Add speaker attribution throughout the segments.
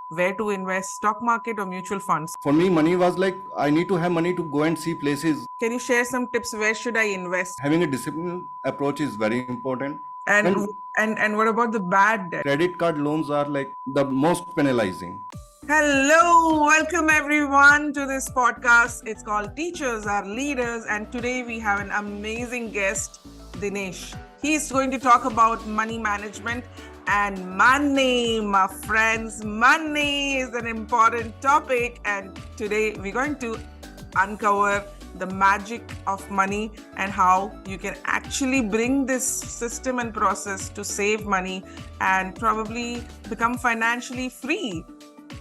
Speaker 1: where to invest, stock market or mutual funds.
Speaker 2: For me, money was like I need to have money to go and see places.
Speaker 1: Can you share some tips? Where should I invest?
Speaker 2: Having a disciplined approach is very important.
Speaker 1: And
Speaker 2: And
Speaker 1: and what about the bad debt?
Speaker 2: credit card loans are like the most penalizing.
Speaker 1: Hello, welcome everyone to this podcast. It's called Teachers Are Leaders, and today we have an amazing guest, Dineshs. He's going to talk about money management and money, my friends. Money is an important topic, and today we're going to uncover the magic of money and how you can actually bring this system and process to save money and probably become financially free.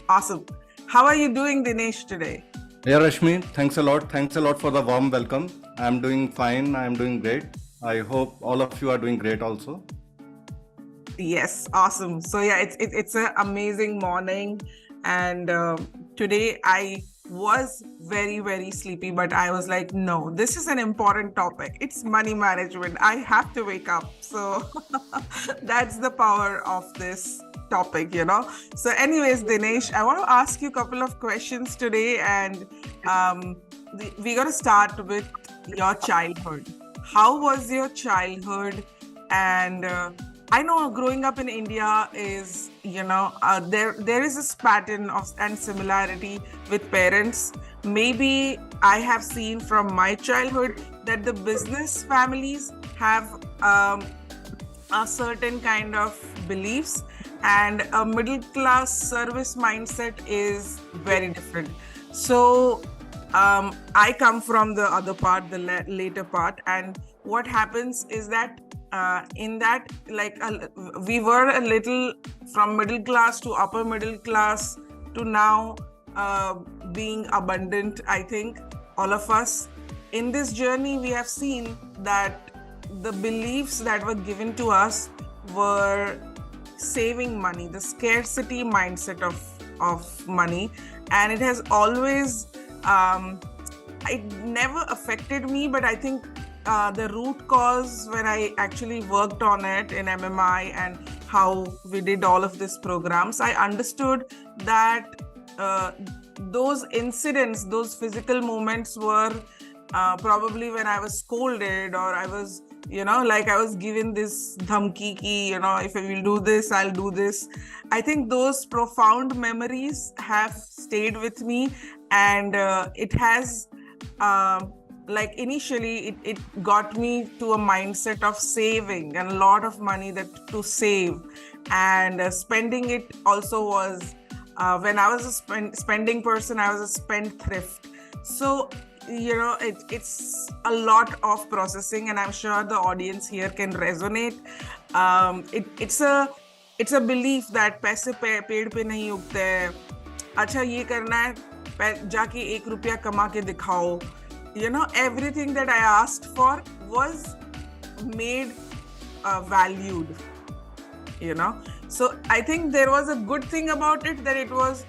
Speaker 1: Awesome. How are you doing, Dineshs, today?
Speaker 2: Yeah, Rashmi, thanks a lot. Thanks a lot for the warm welcome. I'm doing fine. I'm doing great. I hope all of you are doing great also.
Speaker 1: Yes, awesome. So yeah, it's an amazing morning, and today I was very sleepy, but I was like, no, this is an important topic. It's money management. I have to wake up. So that's the power of this topic, you know. So anyways, Dineshs, I want to ask you a couple of questions today, and we're going to start with your childhood. How was your childhood? And I know growing up in India is, there is this pattern of and similarity with parents. Maybe I have seen from my childhood that the business families have a certain kind of beliefs, and a middle class service mindset is very different. So I come from the other part, the later part, and what happens is that in that, we were a little from middle class to upper middle class to now being abundant. I think all of us in this journey, we have seen that the beliefs that were given to us were saving money, the scarcity mindset of money, and it has always it never affected me, but I think the root cause when I actually worked on it in MMI and how we did all of these programs, I understood that those incidents, those physical moments were probably when I was scolded, or I was, I was given this dhamki ki, if I will do this, I'll do this. I think those profound memories have stayed with me, and it has initially it got me to a mindset of saving and a lot of money that to save, and spending it also was when I was a spending person, I was a spendthrift. So it's a lot of processing, and I'm sure the audience here can resonate. It's a belief that पैसे पेड़ पे नहीं उगते हैं. अच्छा ये करना है, जाके ₹1 कमा के दिखाओ. Everything that I asked for was made valued, So I think there was a good thing about it, that it was,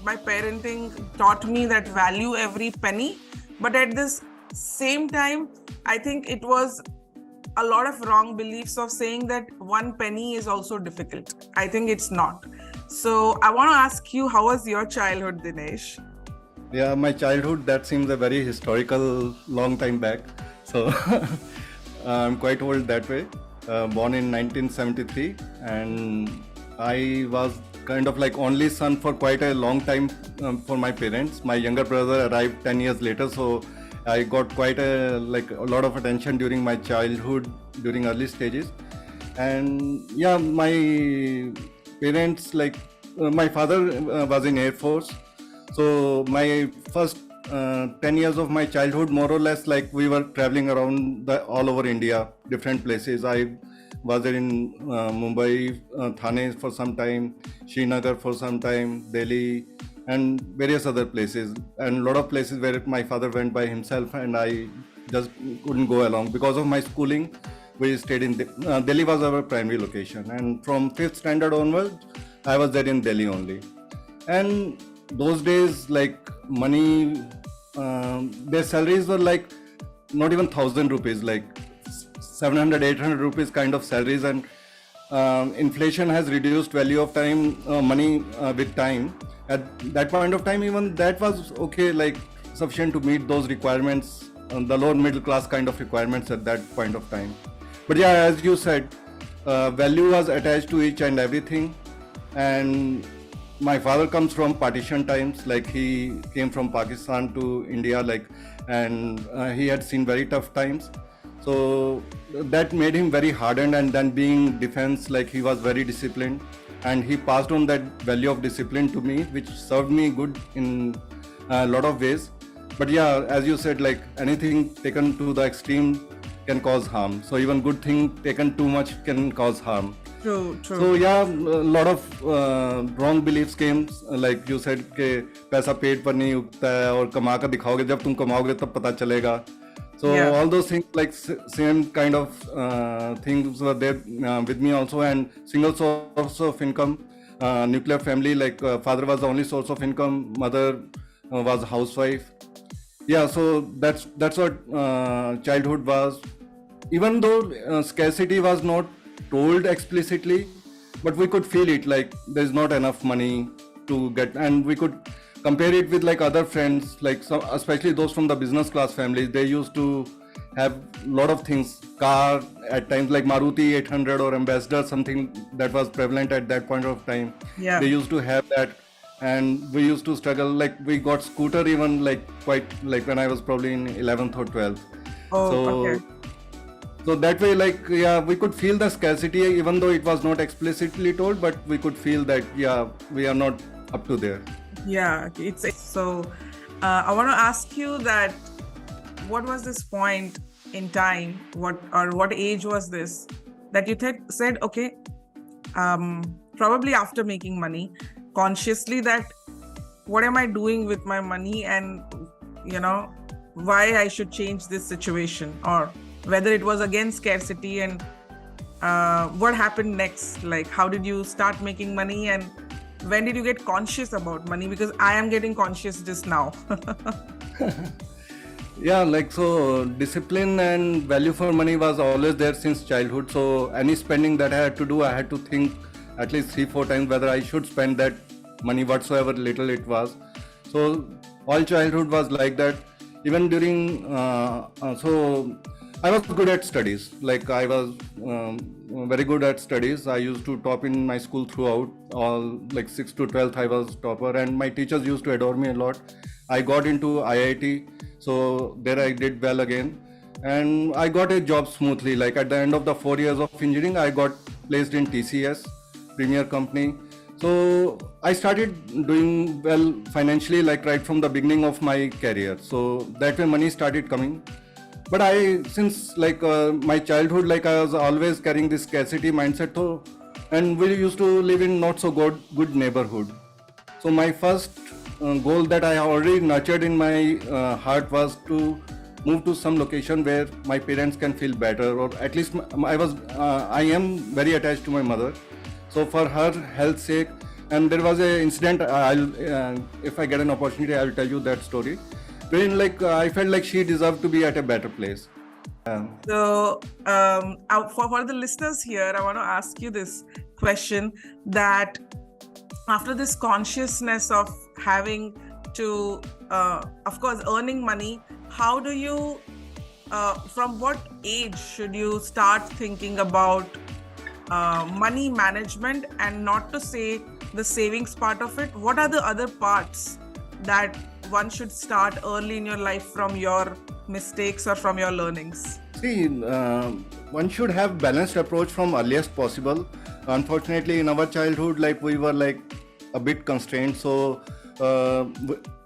Speaker 1: my parenting taught me that value every penny. But at this same time, I think it was a lot of wrong beliefs of saying that one penny is also difficult. I think it's not. So I want to ask you, how was your childhood, Dineshs?
Speaker 2: Yeah, my childhood, that seems a very historical long time back. So I'm quite old that way. Born in 1973, and I was kind of like only son for quite a long time for my parents. My younger brother arrived 10 years later, so I got quite a lot of attention during my childhood, during early stages. And yeah, my parents, my father was in Air Force. So my first 10 years of my childhood, more or less, we were traveling around all over India, different places. I was there in Mumbai, Thane for some time, Srinagar for some time, Delhi, and various other places. And a lot of places where my father went by himself, and I just couldn't go along. Because of my schooling, we stayed in Delhi was our primary location. And from 5th standard onwards, I was there in Delhi only. And those days, money, their salaries were not even 1,000 rupees, 700, 800 rupees kind of salaries. And inflation has reduced value of time, money with time. At that point of time, even that was okay, like sufficient to meet those requirements, the lower middle class kind of requirements at that point of time. But yeah, as you said, value was attached to each and everything. And my father comes from partition times, like he came from Pakistan to India, like, and he had seen very tough times. So that made him very hardened, and then being defense, like he was very disciplined, and he passed on that value of discipline to me, which served me good in a lot of ways. But yeah, as you said, like anything taken to the extreme can cause harm. So even good thing taken too much can cause harm.
Speaker 1: True.
Speaker 2: So yeah, a lot of wrong beliefs came, like you said कि पैसा पेट पर नहीं उगता है और कमा कर दिखाओगे, जब तुम कमाओगे तब पता चलेगा. So
Speaker 1: Yeah.
Speaker 2: all those things, like same kind of things were there with me also. And single source of income, nuclear family, like father was the only source of income, mother was a housewife. Yeah, so that's what childhood was. Even though scarcity was not told explicitly, but we could feel it, like there's not enough money to get, and we could compare it with like other friends, like some, especially those from the business class families. They used to have a lot of things, car at times, like Maruti 800 or Ambassador, something that was prevalent at that point of time.
Speaker 1: Yeah.
Speaker 2: They used to have that, and we used to struggle. Like we got scooter even like quite like when I was probably in 11th or 12th.
Speaker 1: Oh,
Speaker 2: So
Speaker 1: okay.
Speaker 2: so that way, like, yeah, we could feel the scarcity, even though it was not explicitly told, but we could feel that, yeah, we are not up to there.
Speaker 1: Yeah, it's so. I want to ask you that what was this point in time? What age was this that you said, okay, probably after making money, consciously, that what am I doing with my money, and why I should change this situation, or whether it was again scarcity, and what happened next? Like, how did you start making money, and when did you get conscious about money? Because I am getting conscious just now.
Speaker 2: Yeah, like, so discipline and value for money was always there since childhood. So any spending that I had to do, I had to think at least 3-4 times whether I should spend that money, whatsoever little it was. So all childhood was like that. Even during so I was good at studies. Like I was very good at studies. I used to top in my school throughout. All like 6th to 12th, I was topper, and my teachers used to adore me a lot. I got into IIT, so there I did well again, and I got a job smoothly. Like at the end of the 4 years of engineering, I got placed in TCS, premier company. So I started doing well financially, like right from the beginning of my career. So that way money started coming. But since like my childhood, like I was always carrying this scarcity mindset, so, and we used to live in not so good neighborhood. So my first goal that I already nurtured in my heart was to move to some location where my parents can feel better, or at least I am very attached to my mother. So for her health sake, and there was an incident, if I get an opportunity, I will tell you that story. When like I felt like she deserved to be at a better place.
Speaker 1: So for the listeners here, I want to ask you this question, that after this consciousness of having to, of course, earning money, how do you, from what age should you start thinking about money management, and not to say the savings part of it? What are the other parts that one should start early in your life from your mistakes or from your learnings?
Speaker 2: See, one should have balanced approach from earliest possible. Unfortunately, in our childhood, like we were like a bit constrained. So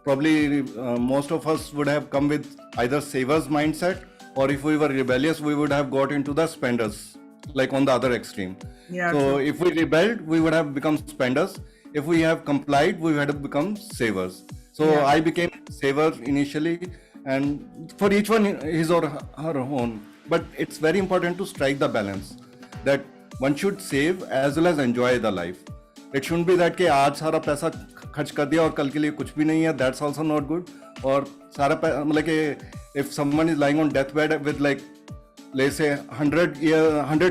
Speaker 2: probably most of us would have come with either savers mindset, or if we were rebellious, we would have got into the spenders, like on the other extreme.
Speaker 1: Yeah,
Speaker 2: so
Speaker 1: true.
Speaker 2: if we rebelled, we would have become spenders. If we have complied, we would have become savers. So
Speaker 1: Yeah.
Speaker 2: I became saver initially, and for each one his or her own. But it's very important to strike the balance, that one should save as well as enjoy the life. It shouldn't be that कि आज सारा पैसा खर्च कर दिया और कल के लिए कुछ भी नहीं है. That's also not good. और सारा मतलब कि if someone is lying on deathbed with like let's say 100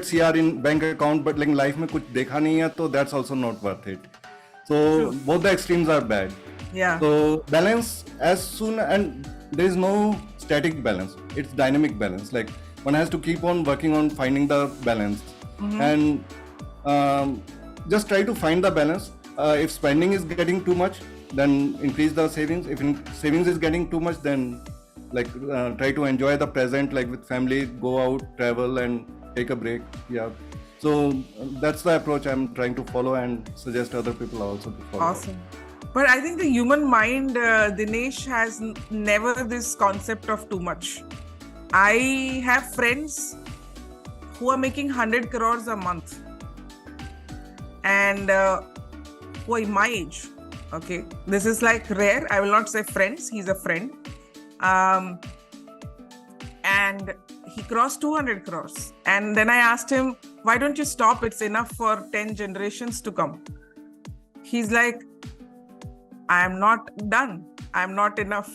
Speaker 2: CR in bank account, but like life में कुछ देखा नहीं है, तो that's also not worth it. So
Speaker 1: True.
Speaker 2: both the extremes are bad.
Speaker 1: Yeah.
Speaker 2: So balance as soon, and there is no static balance. It's dynamic balance. Like one has to keep on working on finding the balance, and just try to find the balance. If spending is getting too much, then increase the savings. If savings is getting too much, then like try to enjoy the present, like with family, go out, travel, and take a break. Yeah. So that's the approach I'm trying to follow, and suggest other people also to follow.
Speaker 1: Awesome. But I think the human mind, Dinesh, has never this concept of too much. I have friends who are making 100 crores a month, and who are my age. Okay, this is like rare. I will not say friends. He's a friend, and he crossed 200 crores. And then I asked him, "Why don't you stop? It's enough for 10 generations to come." He's like, "I am not done. I'm not enough."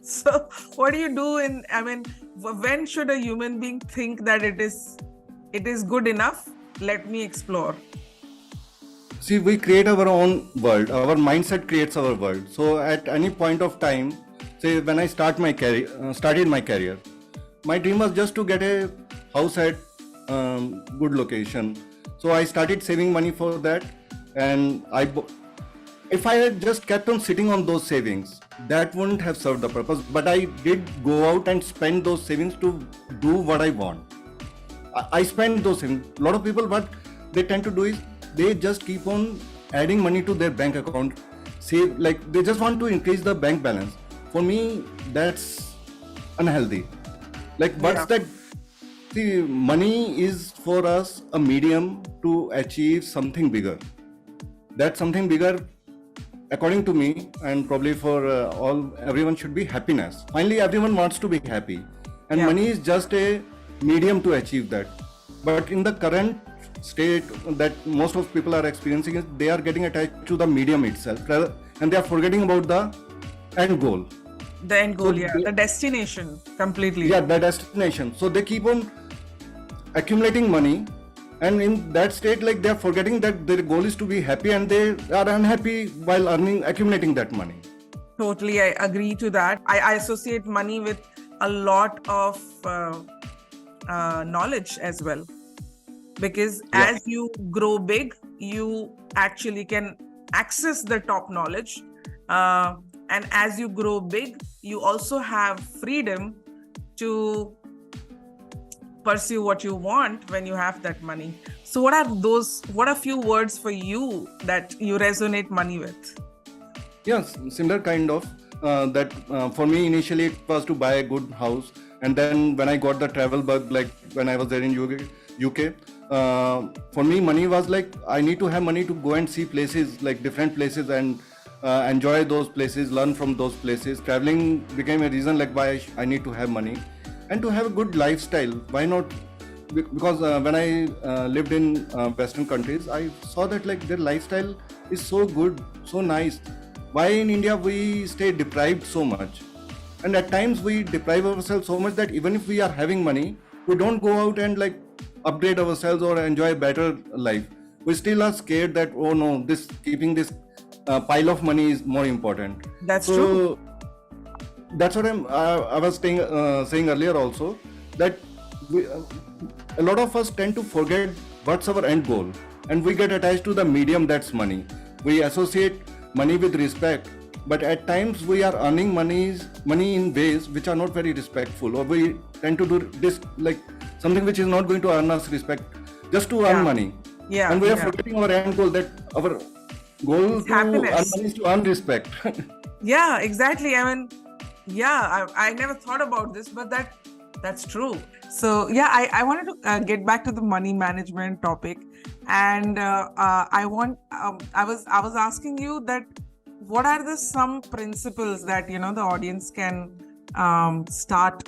Speaker 1: So what do you do when should a human being think that it is good enough? Let me explore.
Speaker 2: See, we create our own world. Our mindset creates our world. So at any point of time, say when I started my career, my dream was just to get a house at good location. So I started saving money for that, and if I had just kept on sitting on those savings, that wouldn't have served the purpose. But I did go out and spend those savings to do what I want. I spend those savings. A lot of people, what they tend to do is they just keep on adding money to their bank account. Save, like they just want to increase the bank balance. For me, that's unhealthy. Like what's that? See, money is for us a medium to achieve something bigger. That something bigger, according to me, and probably for everyone, should be happiness. Finally, everyone wants to be happy, and money is just a medium to achieve that. But in the current state that most of people are experiencing, is they are getting attached to the medium itself, and they are forgetting about the end goal.
Speaker 1: The end goal, the destination completely.
Speaker 2: Yeah, the destination. So they keep on accumulating money, and in that state, like they are forgetting that their goal is to be happy, and they are unhappy while accumulating that money.
Speaker 1: Totally, I agree to that. I associate money with a lot of knowledge as well, because as you grow big, you actually can access the top knowledge, and as you grow big, you also have freedom to pursue what you want when you have that money. So what are few words for you that you resonate money with?
Speaker 2: Yes, similar kind of that for me initially it was to buy a good house, and then when I got the travel bug, like when I was there in UK, for me money was like I need to have money to go and see places, like different places, and enjoy those places, learn from those places. Traveling became a reason like why I need to have money, and to have a good lifestyle. Why not? Because when I lived in Western countries, I saw that like their lifestyle is so good, so nice. Why in India we stay deprived so much? And at times we deprive ourselves so much that even if we are having money, we don't go out and like upgrade ourselves or enjoy a better life. We still are scared that, oh no, keeping this pile of money is more important.
Speaker 1: That's true.
Speaker 2: That's what I was saying earlier also, that a lot of us tend to forget what's our end goal, and we get attached to the medium, that's money. We associate money with respect, but at times we are earning money in ways which are not very respectful, or we tend to do this like something which is not going to earn us respect, just to earn money. And we are forgetting our end goal, that our goal to earn money is to earn respect.
Speaker 1: Yeah, exactly. I mean, I never thought about this, but that's true. So I wanted to get back to the money management topic, and I was asking you that what are some principles that the audience can start,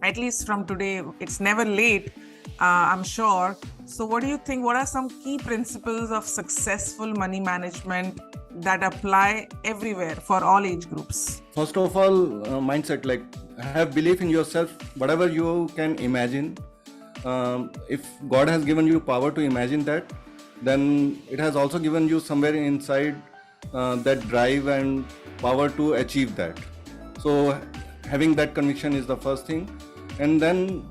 Speaker 1: at least from today. It's never late, I'm sure. So what do you think? What are some key principles of successful money management that apply everywhere for all age groups?
Speaker 2: First of all, mindset. Like have belief in yourself, whatever you can imagine. If God has given you power to imagine that, then it has also given you somewhere inside that drive and power to achieve that. So having that conviction is the first thing, and then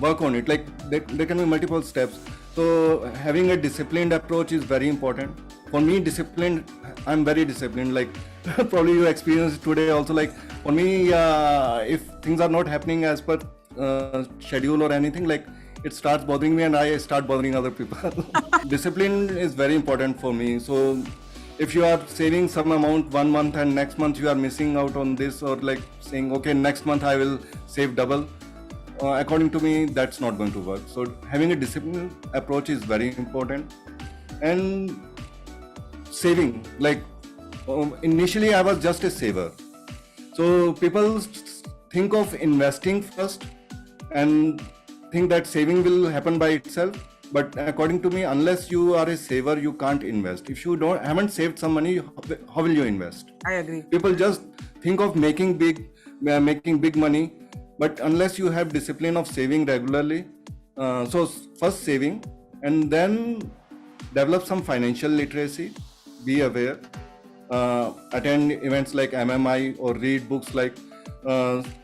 Speaker 2: work on it. Like there can be multiple steps. So having a disciplined approach is very important. For me, I'm very disciplined. Like probably you experienced today also. Like for me, if things are not happening as per schedule or anything, like it starts bothering me and I start bothering other people. Discipline is very important for me. So if you are saving some amount 1 month and next month you are missing out on this, or like saying, okay, next month I will save double, according to me, that's not going to work. So having a disciplined approach is very important. And saving, like initially I was just a saver. So people think of investing first and think that saving will happen by itself. But according to me, unless you are a saver, you can't invest. If you haven't saved some money, how will you invest?
Speaker 1: I agree.
Speaker 2: People just think of making big money, but unless you have discipline of saving regularly, so first saving, and then develop some financial literacy, be aware, attend events like MMI, or read books like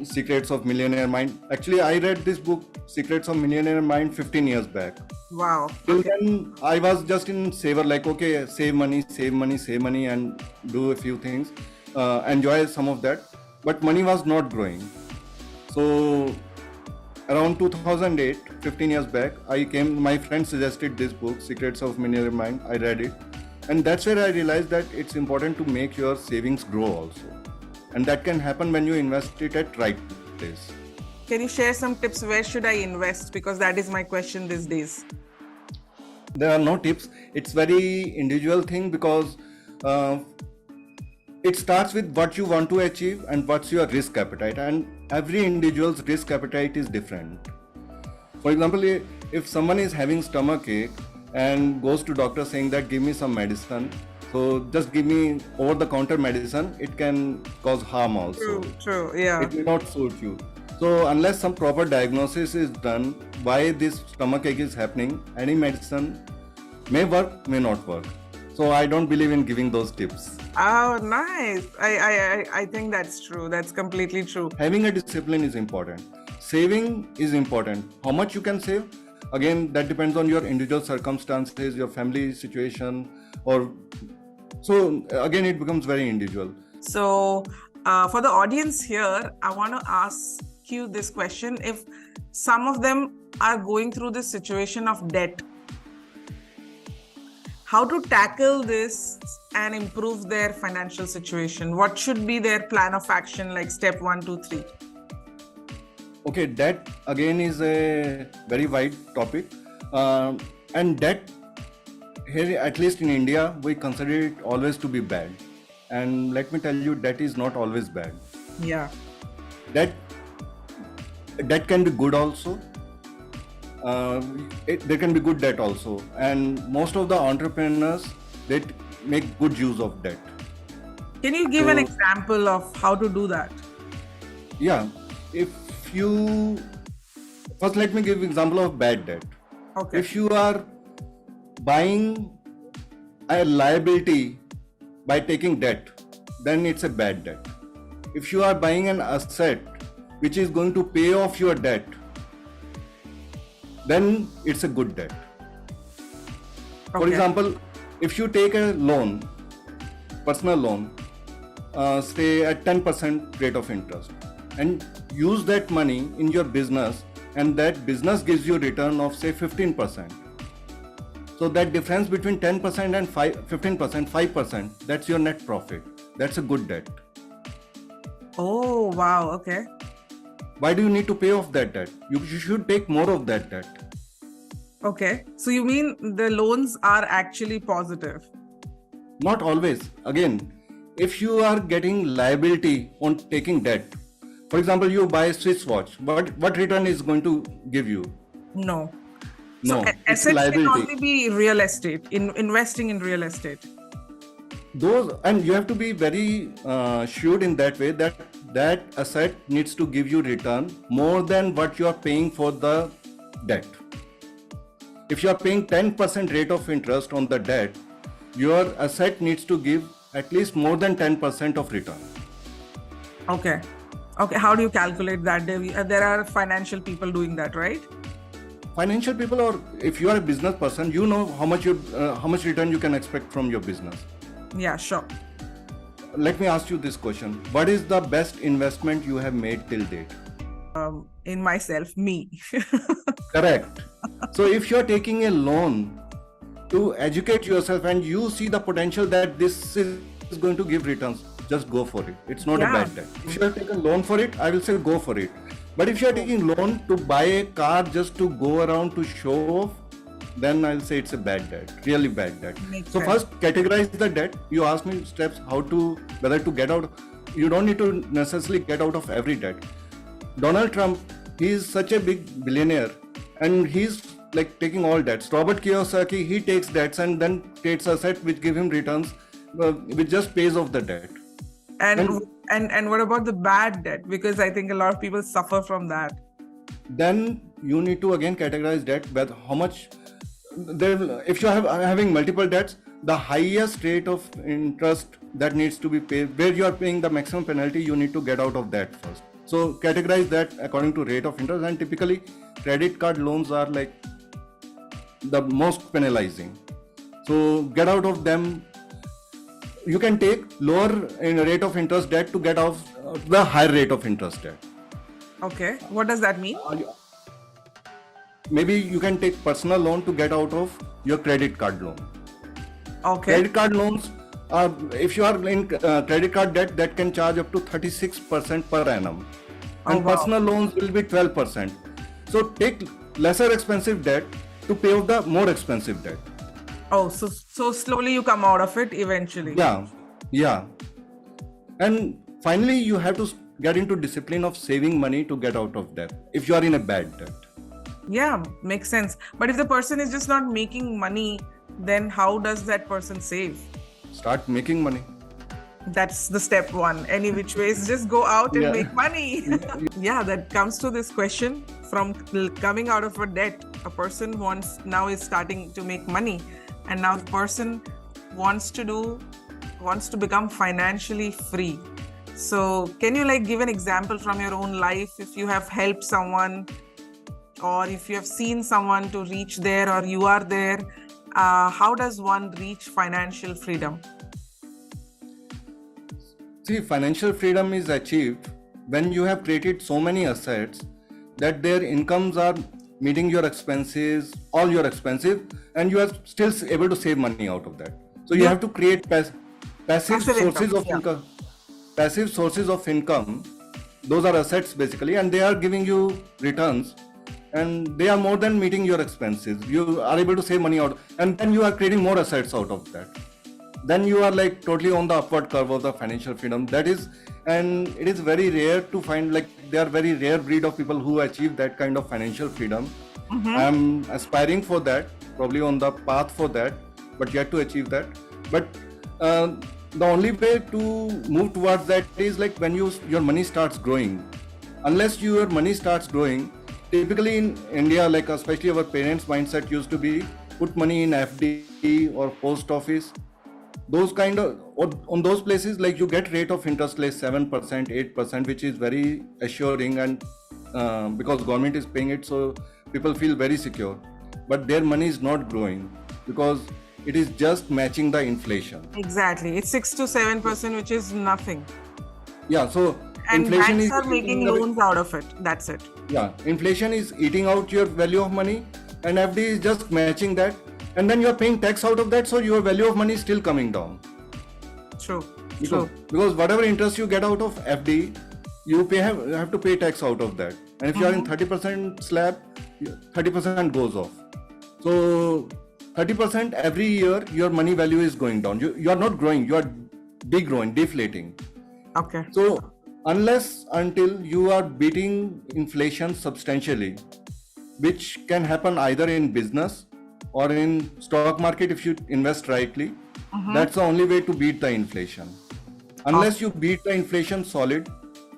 Speaker 2: Secrets of Millionaire Mind. Actually, I read this book, Secrets of Millionaire Mind, 15 years back.
Speaker 1: Wow.
Speaker 2: Till then, I was just in saver, like, okay, save money, and do a few things, enjoy some of that. But money was not growing. So around 2008, 15 years back, my friend suggested this book, Secrets of Millionaire Mind. I read it. And that's where I realized that it's important to make your savings grow also. And that can happen when you invest it at right place.
Speaker 1: Can you share some tips? Where should I invest? Because that is my question these days.
Speaker 2: There are no tips. It's very individual thing, because it starts with what you want to achieve and what's your risk appetite. And every individual's risk appetite is different. For example, if someone is having stomachache and goes to doctor saying that give me some medicine, so just give me over-the-counter medicine, it can cause harm also.
Speaker 1: True, yeah.
Speaker 2: It may not suit you. So unless some proper diagnosis is done why this stomachache is happening, any medicine may work, may not work. So I don't believe in giving those tips.
Speaker 1: Oh, nice. I think that's true. That's completely true.
Speaker 2: Having a discipline is important. Saving is important. How much you can save? Again, that depends on your individual circumstances, your family situation, so again, it becomes very individual.
Speaker 1: So for the audience here, I want to ask you this question. If some of them are going through this situation of debt, how to tackle this and improve their financial situation? What should be their plan of action, like step 1, 2, 3?
Speaker 2: Okay, debt again is a very wide topic. And debt, here, at least in India, we consider it always to be bad. And let me tell you, debt is not always bad.
Speaker 1: Yeah.
Speaker 2: Debt can be good also. There can be good debt also. And most of the entrepreneurs, they make good use of debt.
Speaker 1: Can you give an example of how to do that?
Speaker 2: Yeah. First let me give example of bad debt.
Speaker 1: Okay.
Speaker 2: If you are buying a liability by taking debt, then it's a bad debt. If you are buying an asset which is going to pay off your debt, then it's a good debt. Okay. For example, if you take a loan, personal loan, say at 10% rate of interest, and use that money in your business, and that business gives you return of say 15%. So that difference between 10% and 15%, 5%, that's your net profit. That's a good debt.
Speaker 1: Oh, wow. Okay.
Speaker 2: Why do you need to pay off that debt? You should take more of that debt.
Speaker 1: Okay. So you mean the loans are actually positive?
Speaker 2: Not always. Again, if you are getting liability on taking debt, for example, you buy a Swiss watch, what return is going to give you?
Speaker 1: No.
Speaker 2: No,
Speaker 1: so
Speaker 2: it's
Speaker 1: assets
Speaker 2: liability.
Speaker 1: can only be real estate, investing in real estate.
Speaker 2: those, and you have to be very shrewd in that way that that asset needs to give you return more than what you are paying for the debt. If you are paying 10% rate of interest on the debt, your asset needs to give at least more than 10% of return.
Speaker 1: Okay. Okay. How do you calculate that? There are financial people doing that, right?
Speaker 2: Financial people, or if you are a business person, you know how much return you can expect from your business.
Speaker 1: Yeah, sure.
Speaker 2: Let me ask you this question: what is the best investment you have made till date?
Speaker 1: In myself, me.
Speaker 2: Correct. So if you are taking a loan to educate yourself and you see the potential that this is going to give returns, just go for it. It's not a bad debt. If you have taken loan for it, I will say go for it. But if you are taking loan to buy a car just to go around to show off, then I'll say it's a bad debt, really bad debt. So first categorize the debt. You ask me steps whether to get out. You don't need to necessarily get out of every debt. Donald Trump, he is such a big billionaire and he's like taking all debts. Robert Kiyosaki, he takes debts and then creates assets which give him returns, which just pays off the debt.
Speaker 1: And what about the bad debt? Because I think a lot of people suffer from that.
Speaker 2: Then you need to again categorize debt, but how much. If you are having multiple debts, the highest rate of interest that needs to be paid, where you are paying the maximum penalty, you need to get out of that first. So categorize that according to rate of interest, and typically credit card loans are like the most penalizing. So get out of them. You can take lower in rate of interest debt to get off the higher rate of interest debt.
Speaker 1: Okay, what does that mean?
Speaker 2: Maybe you can take personal loan to get out of your credit card loan.
Speaker 1: Okay.
Speaker 2: Credit card loans are, if you are in credit card debt, that can charge up to 36% per annum. And personal loans will be 12%. So take lesser expensive debt to pay off the more expensive debt.
Speaker 1: Oh, so slowly you come out of it eventually.
Speaker 2: Yeah. And finally, you have to get into discipline of saving money to get out of debt if you are in a bad debt.
Speaker 1: Yeah, makes sense. But if the person is just not making money, then how does that person save?
Speaker 2: Start making money.
Speaker 1: That's the step one. Any which ways, just go out and make money. Yeah, that comes to this question from coming out of a debt. A person now is starting to make money, and now the person wants to become financially free. So can you give an example from your own life, if you have helped someone, or if you have seen someone to reach there, or you are there? How does one reach financial freedom?
Speaker 2: See, financial freedom is achieved when you have created so many assets that their incomes are meeting your expenses, all your expenses, and you are still able to save money out of that. So you have to create passive sources of income. Passive sources of income, those are assets basically, and they are giving you returns, and they are more than meeting your expenses. You are able to save money out, and then you are creating more assets out of that. Then you are totally on the upward curve of the financial freedom. That is, and it is very rare to find, they are very rare breed of people who achieve that kind of financial freedom. I'm aspiring for that, probably on the path for that, but yet to achieve that. But the only way to move towards that is when your money starts growing. Unless your money starts growing, typically in India, especially our parents' mindset used to be put money in FD or post office. Those kind of, or on those places, you get rate of interest 7%, 8%, which is very assuring, and because government is paying it, so people feel very secure. But their money is not growing because it is just matching the inflation.
Speaker 1: Exactly, it's 6 to 7%, which is nothing.
Speaker 2: Yeah, so
Speaker 1: and banks are making loans out of it. That's it.
Speaker 2: Yeah, inflation is eating out your value of money, and FD is just matching that. And then you are paying tax out of that, so your value of money is still coming down.
Speaker 1: True.
Speaker 2: Because whatever interest you get out of FD, you have to pay tax out of that. And if you are in 30% slab, 30% goes off. So 30% every year, your money value is going down. You are not growing, you are degrowing, deflating.
Speaker 1: Okay.
Speaker 2: So until you are beating inflation substantially, which can happen either in business or in stock market if you invest rightly, That's the only way to beat the inflation. Unless you beat the inflation solid,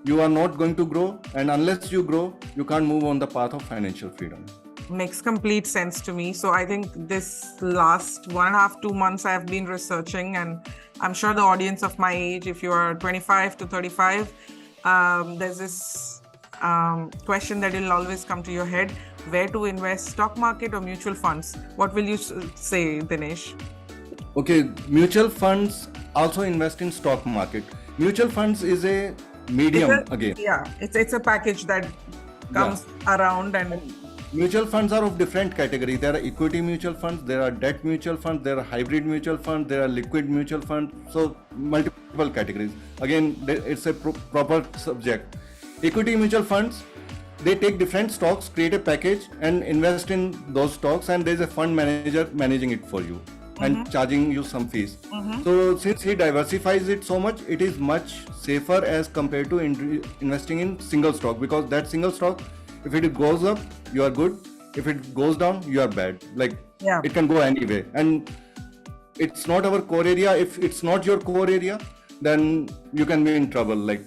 Speaker 2: you are not going to grow. And unless you grow, you can't move on the path of financial freedom.
Speaker 1: Makes complete sense to me. So I think this last 1.5, 2 months I've been researching, and I'm sure the audience of my age, if you are 25 to 35, there's this question that will always come to your head: where to invest, stock market or mutual funds? What will you say, Dinesh?
Speaker 2: Okay, mutual funds also invest in stock market. Mutual funds is a medium again.
Speaker 1: Yeah, it's a package that comes around. And
Speaker 2: mutual funds are of different category. There are equity mutual funds, there are debt mutual funds, there are hybrid mutual funds, there are liquid mutual funds. So multiple categories. Again, it's a proper subject. Equity mutual funds, they take different stocks, create a package and invest in those stocks, and there's a fund manager managing it for you and charging you some fees. So since he diversifies it so much, it is much safer as compared to investing in single stock, because that single stock, if it goes up, you are good. If it goes down, you are bad. It can go anyway. And it's not our core area. If it's not your core area, then you can be in trouble. Like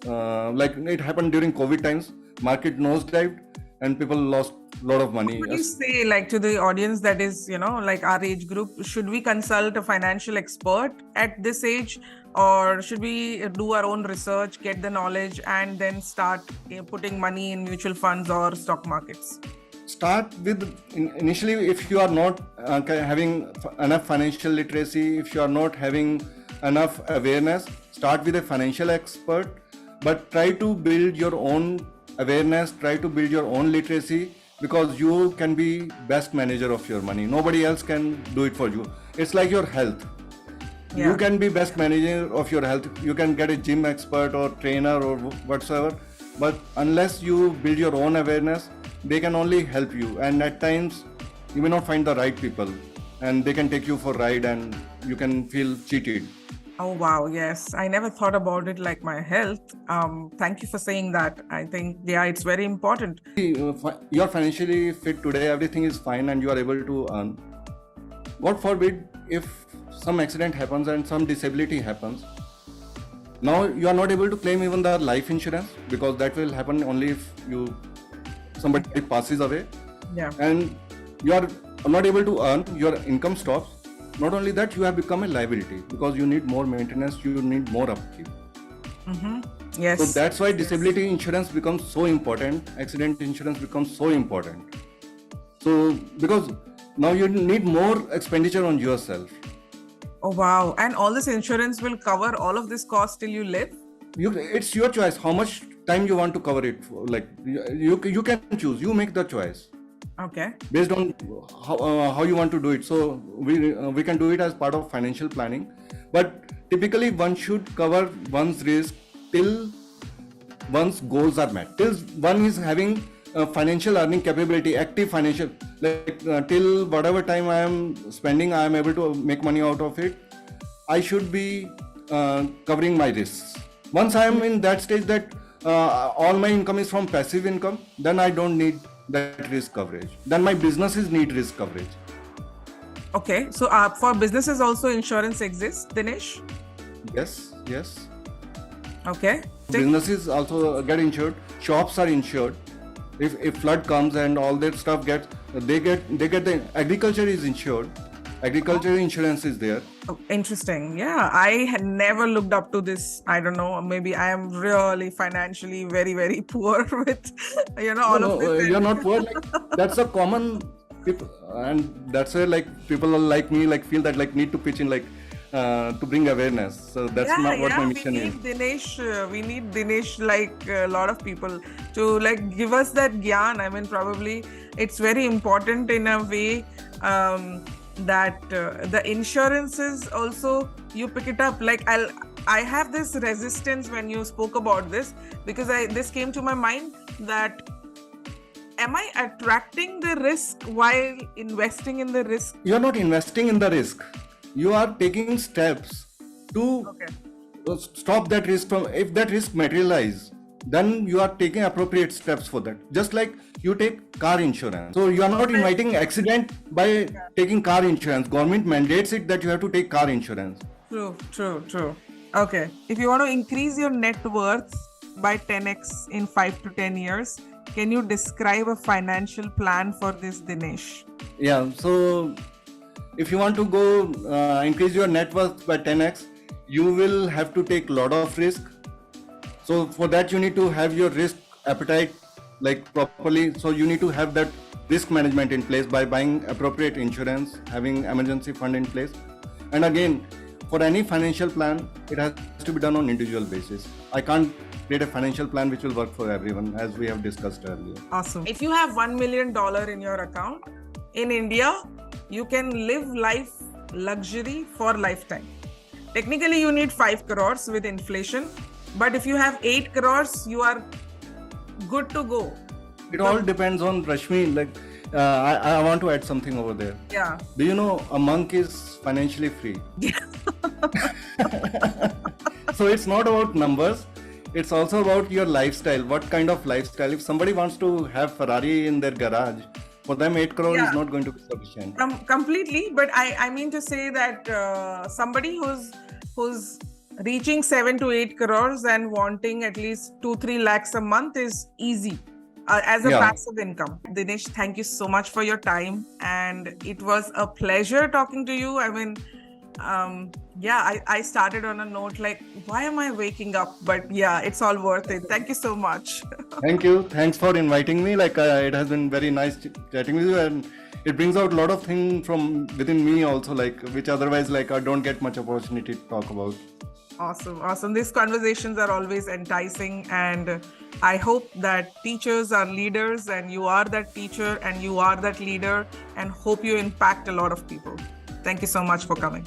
Speaker 2: it happened during COVID times, market nosedived and people lost a lot of money.
Speaker 1: What would you say, to the audience that is, our age group, should we consult a financial expert at this age, or should we do our own research, get the knowledge, and then start putting money in mutual funds or stock markets?
Speaker 2: Start with, initially, if you are not having enough financial literacy, if you are not having enough awareness, start with a financial expert, but try to build your own awareness, try to build your own literacy, because you can be best manager of your money. Nobody else can do it for you. It's like your health. You can be best manager of your health. You can get a gym expert or trainer or whatsoever, but unless you build your own awareness, they can only help you. And at times, you may not find the right people, and they can take you for a ride, and you can feel cheated.
Speaker 1: Oh, wow. Yes. I never thought about it like my health. Thank you for saying that. I think, it's very important.
Speaker 2: You are financially fit today, everything is fine, and you are able to earn. God forbid, if some accident happens and some disability happens, now you are not able to claim even the life insurance, because that will happen only if somebody passes away. And you are not able to earn, your income stops. Not only that, you have become a liability, because you need more maintenance, you need more upkeep.
Speaker 1: Yes.
Speaker 2: So that's why disability insurance becomes so important, accident insurance becomes so important. So because now you need more expenditure on yourself.
Speaker 1: Oh, wow. And all this insurance will cover all of this cost till you live?
Speaker 2: It's your choice how much time you want to cover it for. You can choose, you make the choice.
Speaker 1: Okay.
Speaker 2: Based on how you want to do it. So we can do it as part of financial planning, but typically one should cover one's risk till one's goals are met, till one is having financial earning capability, active financial, till whatever time I am spending, I am able to make money out of it. I should be covering my risks. Once I am in that stage that all my income is from passive income, then I don't need that risk coverage. Then my businesses need risk coverage.
Speaker 1: Okay, so for businesses also insurance exists, Dinesh?
Speaker 2: Yes.
Speaker 1: Okay.
Speaker 2: Businesses also get insured. Shops are insured. If flood comes and all that stuff they get the agriculture is insured. Agriculture insurance is there.
Speaker 1: Oh, interesting. Yeah, I had never looked up to this. I don't know. Maybe I am really financially very, very poor with, all of this.
Speaker 2: You're not poor. That's a common people, and that's why people like me feel that need to pitch in to bring awareness. So that's not what my mission is.
Speaker 1: We need Dinesh, a lot of people to give us that gyan. I mean, probably it's very important in a way. That the insurances also, you pick it up. I have this resistance when you spoke about this, because this came to my mind that, am I attracting the risk while investing in the risk?
Speaker 2: You are not investing in the risk. You are taking steps to stop that risk from, if that risk materializes, then you are taking appropriate steps for that. Just like you take car insurance. So you are not inviting accident by taking car insurance. Government mandates it that you have to take car insurance.
Speaker 1: True. Okay. If you want to increase your net worth by 10x in 5 to 10 years, can you describe a financial plan for this, Dinesh?
Speaker 2: Yeah. So if you want to go increase your net worth by 10x, you will have to take a lot of risk. So for that, you need to have your risk appetite like properly. So you need to have that risk management in place by buying appropriate insurance, having emergency fund in place. And again, for any financial plan, it has to be done on individual basis. I can't create a financial plan which will work for everyone, as we have discussed earlier.
Speaker 1: Awesome. If you have $1 million in your account in India, you can live life luxury for lifetime. Technically, you need 5 crores with inflation, but if you have 8 crores, you are good to go.
Speaker 2: It all depends on Rashmi. Like, I want to add something over there.
Speaker 1: Yeah.
Speaker 2: Do you know a monk is financially free? So it's not about numbers. It's also about your lifestyle. What kind of lifestyle? If somebody wants to have Ferrari in their garage, for them 8 crore is not going to be sufficient.
Speaker 1: Completely. But I mean to say that somebody who's reaching 7 to 8 crores and wanting at least 2-3 lakhs a month is easy. As a passive income. Dinesh, thank you so much for your time. And it was a pleasure talking to you. I mean, I started on a note like, why am I waking up? But yeah, it's all worth it. Thank you so much.
Speaker 2: Thank you. Thanks for inviting me. Like, it has been very nice chatting with you. And it brings out a lot of things from within me also, like, which otherwise, like, I don't get much opportunity to talk about.
Speaker 1: Awesome. These conversations are always enticing, and I hope that teachers are leaders, and you are that teacher and you are that leader, and hope you impact a lot of people. Thank you so much for coming.